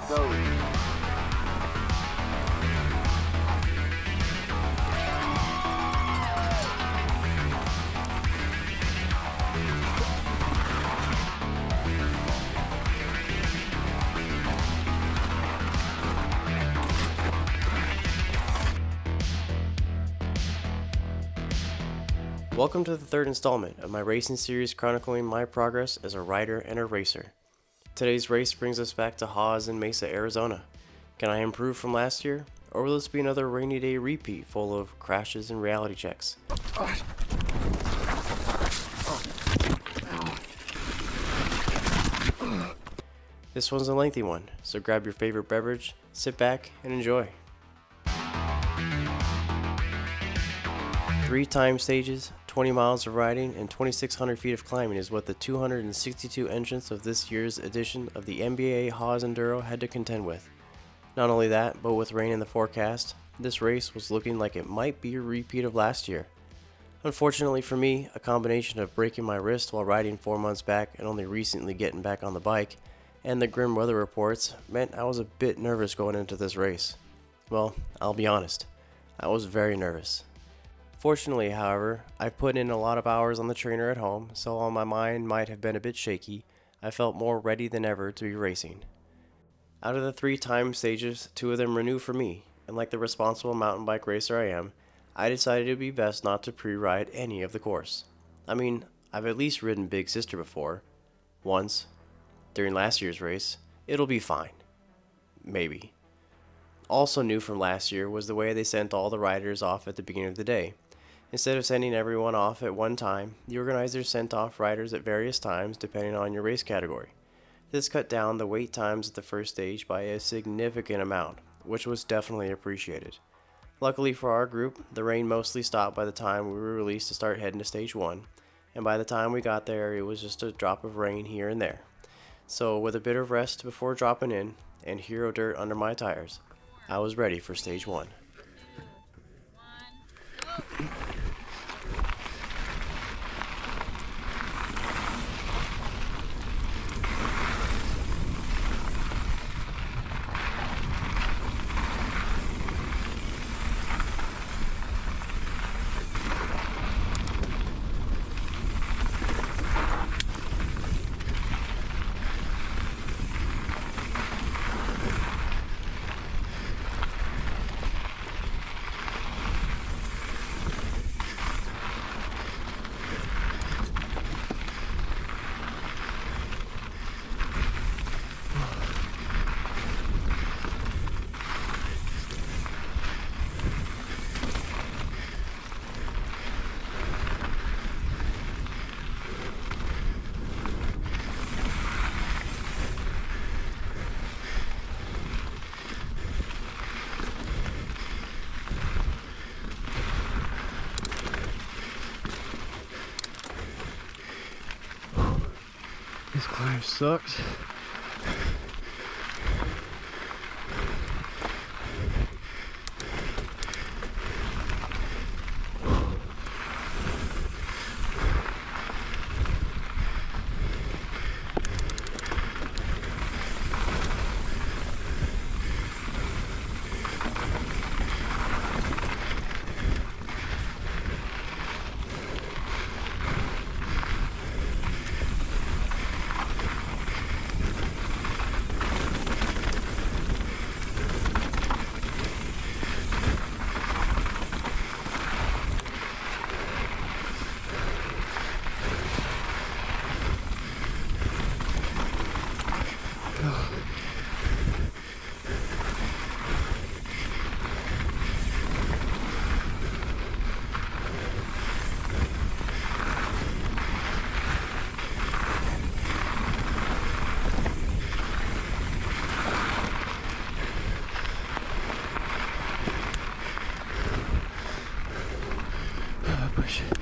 Go. Welcome to the third installment of my racing series chronicling my progress as a rider and a racer. Today's race brings us back to Hawes in Mesa, Arizona. Can I improve from last year, or will this be another rainy day repeat full of crashes and reality checks? This one's a lengthy one, so grab your favorite beverage, sit back, and enjoy. 3 time stages, 20 miles of riding, and 2,600 feet of climbing is what the 262 entrants of this year's edition of the MBAA Hawes Enduro had to contend with. Not only that, but with rain in the forecast, this race was looking like it might be a repeat of last year. Unfortunately for me, a combination of breaking my wrist while riding 4 months back and only recently getting back on the bike, and the grim weather reports meant I was a bit nervous going into this race. Well, I'll be honest, I was very nervous. Fortunately, however, I've put in a lot of hours on the trainer at home, so while my mind might have been a bit shaky, I felt more ready than ever to be racing. Out of the 3 time stages, 2 of them were new for me, and like the responsible mountain bike racer I am, I decided it would be best not to pre-ride any of the course. I mean, I've at least ridden Big Sister before. Once. During last year's race. It'll be fine. Maybe. Also new from last year was the way they sent all the riders off at the beginning of the day. Instead of sending everyone off at one time, the organizers sent off riders at various times depending on your race category. This cut down the wait times at the first stage by a significant amount, which was definitely appreciated. Luckily for our group, the rain mostly stopped by the time we were released to start heading to stage 1, and by the time we got there it was just a drop of rain here and there. So with a bit of rest before dropping in, and hero dirt under my tires, I was ready for stage 1. This climb sucks. Push it.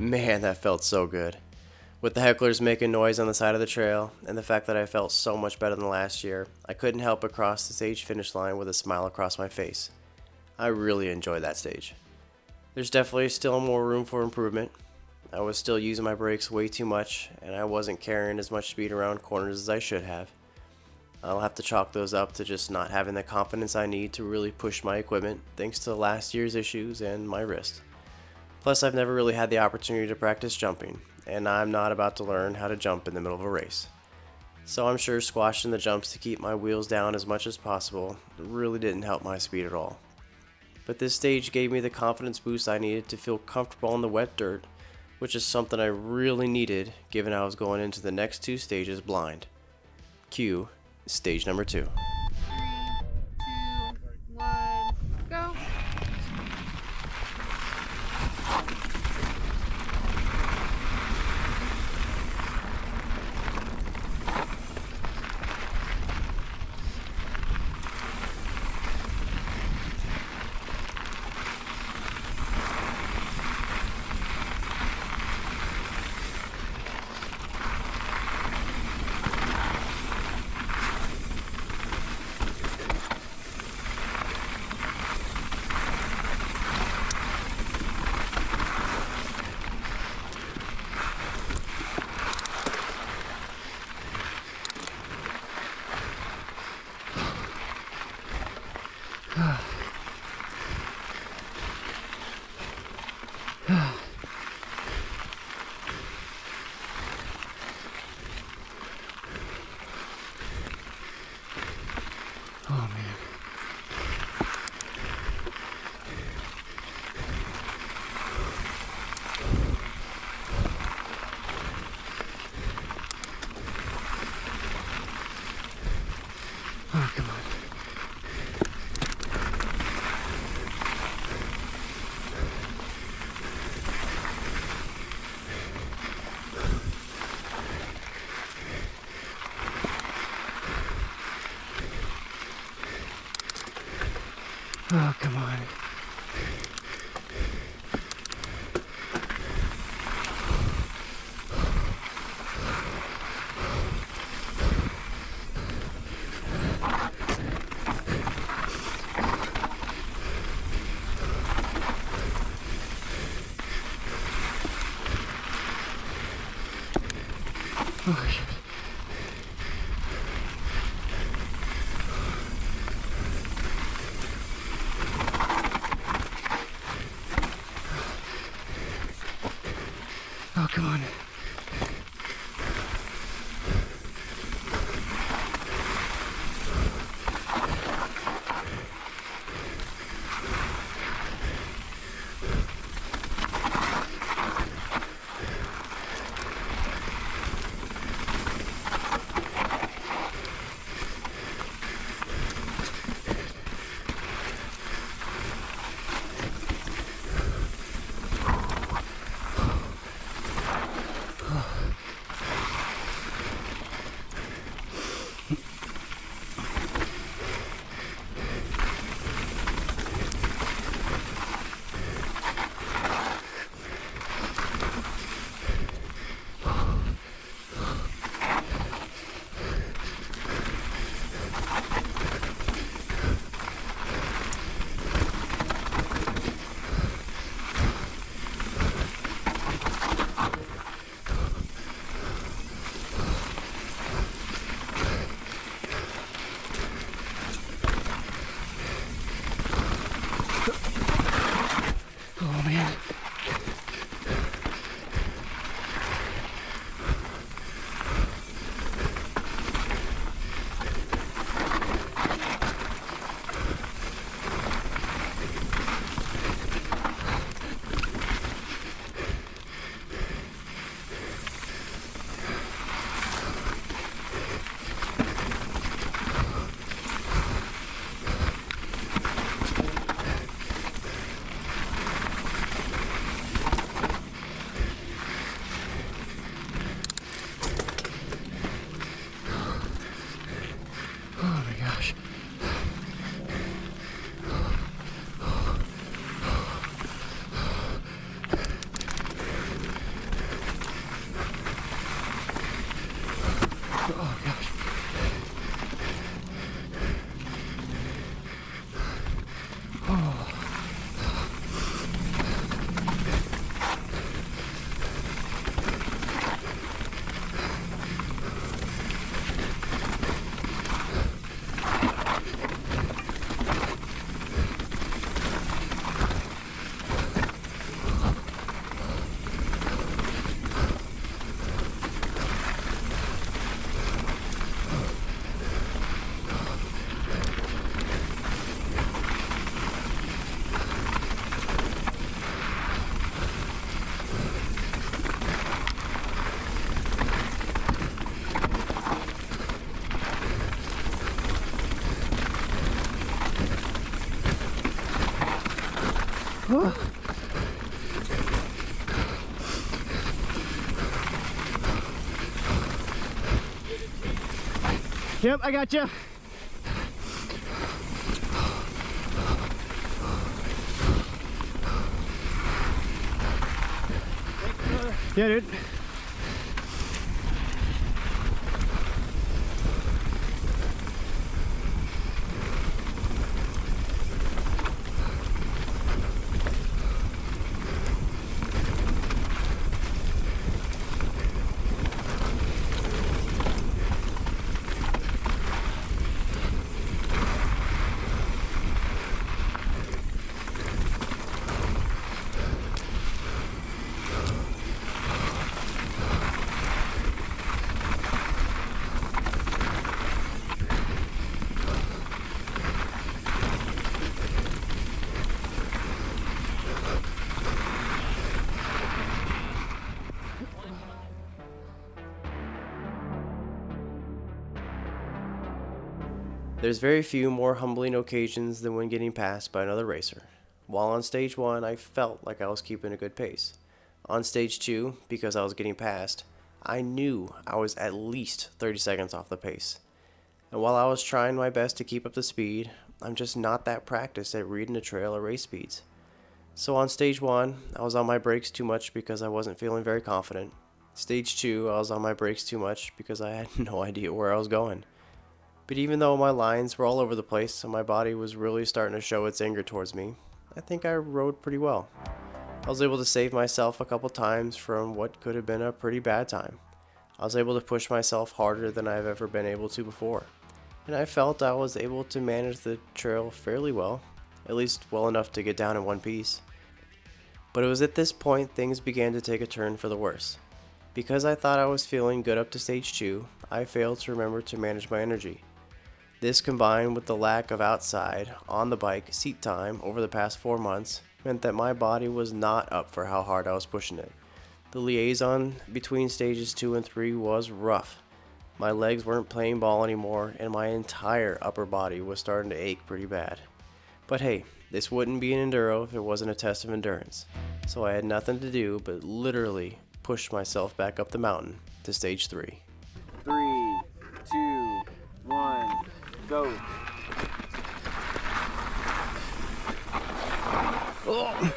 Man, that felt so good. With the hecklers making noise on the side of the trail, and the fact that I felt so much better than last year, I couldn't help but cross the stage finish line with a smile across my face. I really enjoyed that stage. There's definitely still more room for improvement. I was still using my brakes way too much, and I wasn't carrying as much speed around corners as I should have. I'll have to chalk those up to just not having the confidence I need to really push my equipment, thanks to last year's issues and my wrist. Plus, I've never really had the opportunity to practice jumping, and I'm not about to learn how to jump in the middle of a race. So I'm sure squashing the jumps to keep my wheels down as much as possible really didn't help my speed at all. But this stage gave me the confidence boost I needed to feel comfortable in the wet dirt, which is something I really needed given I was going into the next two stages blind. Cue stage number 2. 3, 2, 1, go. Oh man. Oh, come on. Oh, come on. Oh, shit. Oh, come on. Oh, man. Oh my gosh. Yep, I got you. Yeah, dude. There's very few more humbling occasions than when getting passed by another racer. While on stage 1, I felt like I was keeping a good pace. On stage 2, because I was getting passed, I knew I was at least 30 seconds off the pace. And while I was trying my best to keep up the speed, I'm just not that practiced at reading the trail or race speeds. So on stage 1, I was on my brakes too much because I wasn't feeling very confident. Stage 2, I was on my brakes too much because I had no idea where I was going. But even though my lines were all over the place and my body was really starting to show its anger towards me, I think I rode pretty well. I was able to save myself a couple times from what could have been a pretty bad time. I was able to push myself harder than I've ever been able to before. And I felt I was able to manage the trail fairly well, at least well enough to get down in one piece. But it was at this point things began to take a turn for the worse. Because I thought I was feeling good up to stage 2, I failed to remember to manage my energy. This, combined with the lack of outside, on the bike, seat time over the past 4 months, meant that my body was not up for how hard I was pushing it. The liaison between stages 2 and 3 was rough. My legs weren't playing ball anymore, and my entire upper body was starting to ache pretty bad. But hey, this wouldn't be an Enduro if it wasn't a test of endurance, so I had nothing to do but literally push myself back up the mountain to stage 3. 3, 2, 1, go. Oh.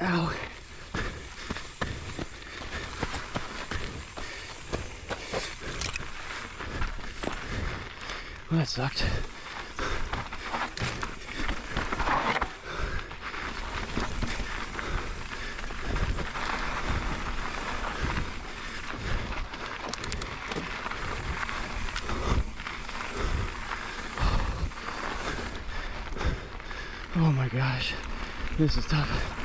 Ow. Well, that sucked. Oh my gosh, this is tough.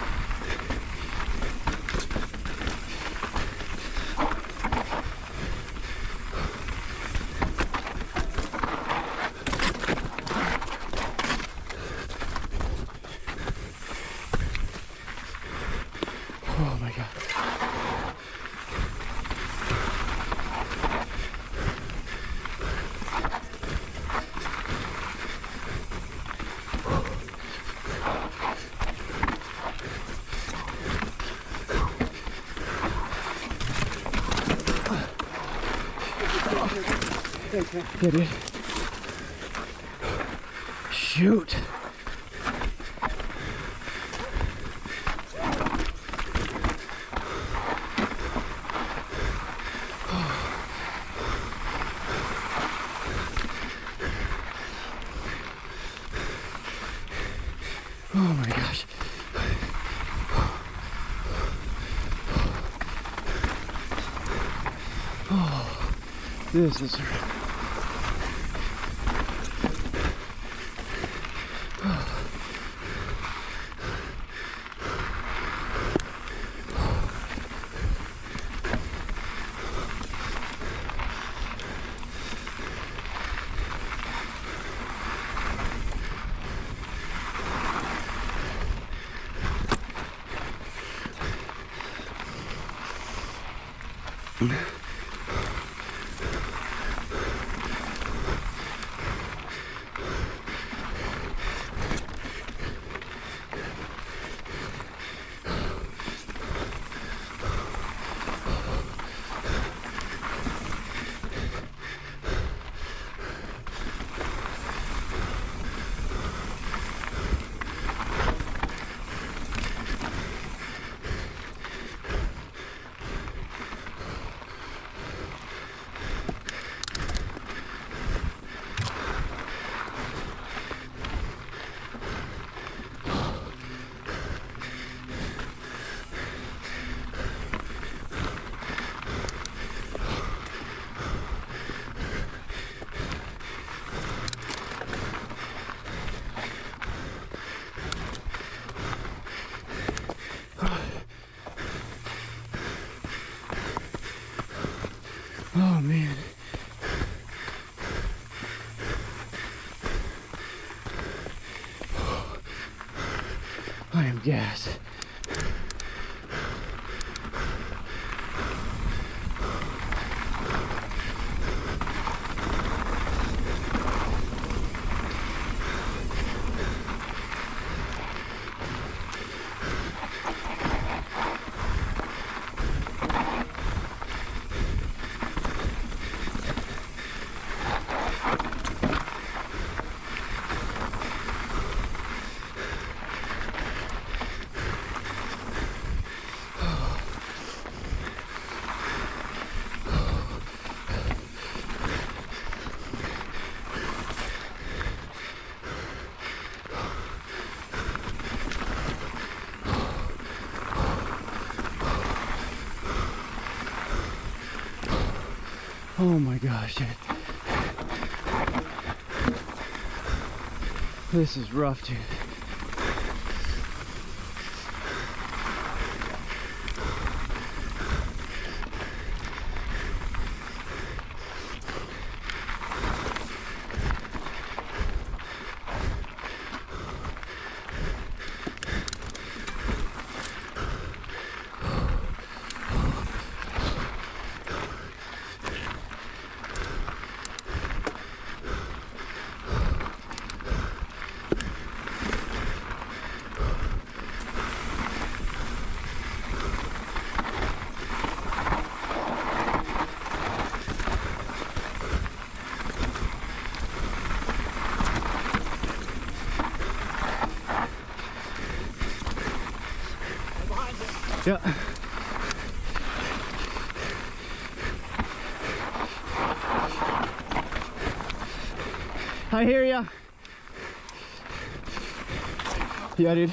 Yeah, dude. Shoot. Oh my gosh. Oh, this is. Oh man. I am gassed. Oh my gosh, dude. This is rough, dude. Yeah. I hear ya. Yeah, dude.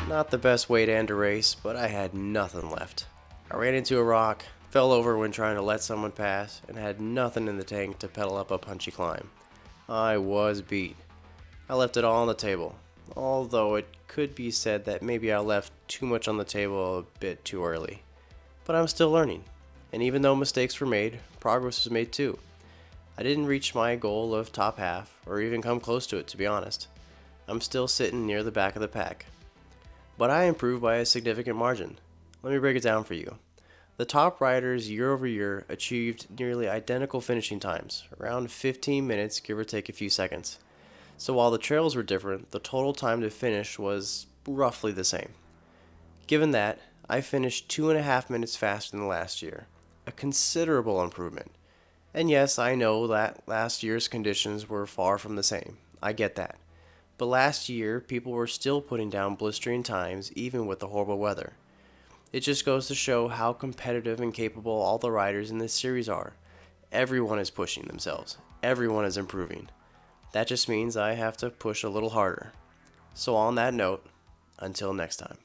Not the best way to end a race, but I had nothing left. I ran into a rock, fell over when trying to let someone pass, and had nothing in the tank to pedal up a punchy climb. I was beat. I left it all on the table, although it could be said that maybe I left too much on the table a bit too early. But I'm still learning, and even though mistakes were made, progress was made too. I didn't reach my goal of top half, or even come close to it, to be honest. I'm still sitting near the back of the pack. But I improved by a significant margin. Let me break it down for you. The top riders year over year achieved nearly identical finishing times, around 15 minutes give or take a few seconds. So while the trails were different, the total time to finish was roughly the same. Given that, I finished 2.5 minutes faster than last year, a considerable improvement. And yes, I know that last year's conditions were far from the same. I get that. But last year, people were still putting down blistering times even with the horrible weather. It just goes to show how competitive and capable all the riders in this series are. Everyone is pushing themselves. Everyone is improving. That just means I have to push a little harder. So on that note, until next time.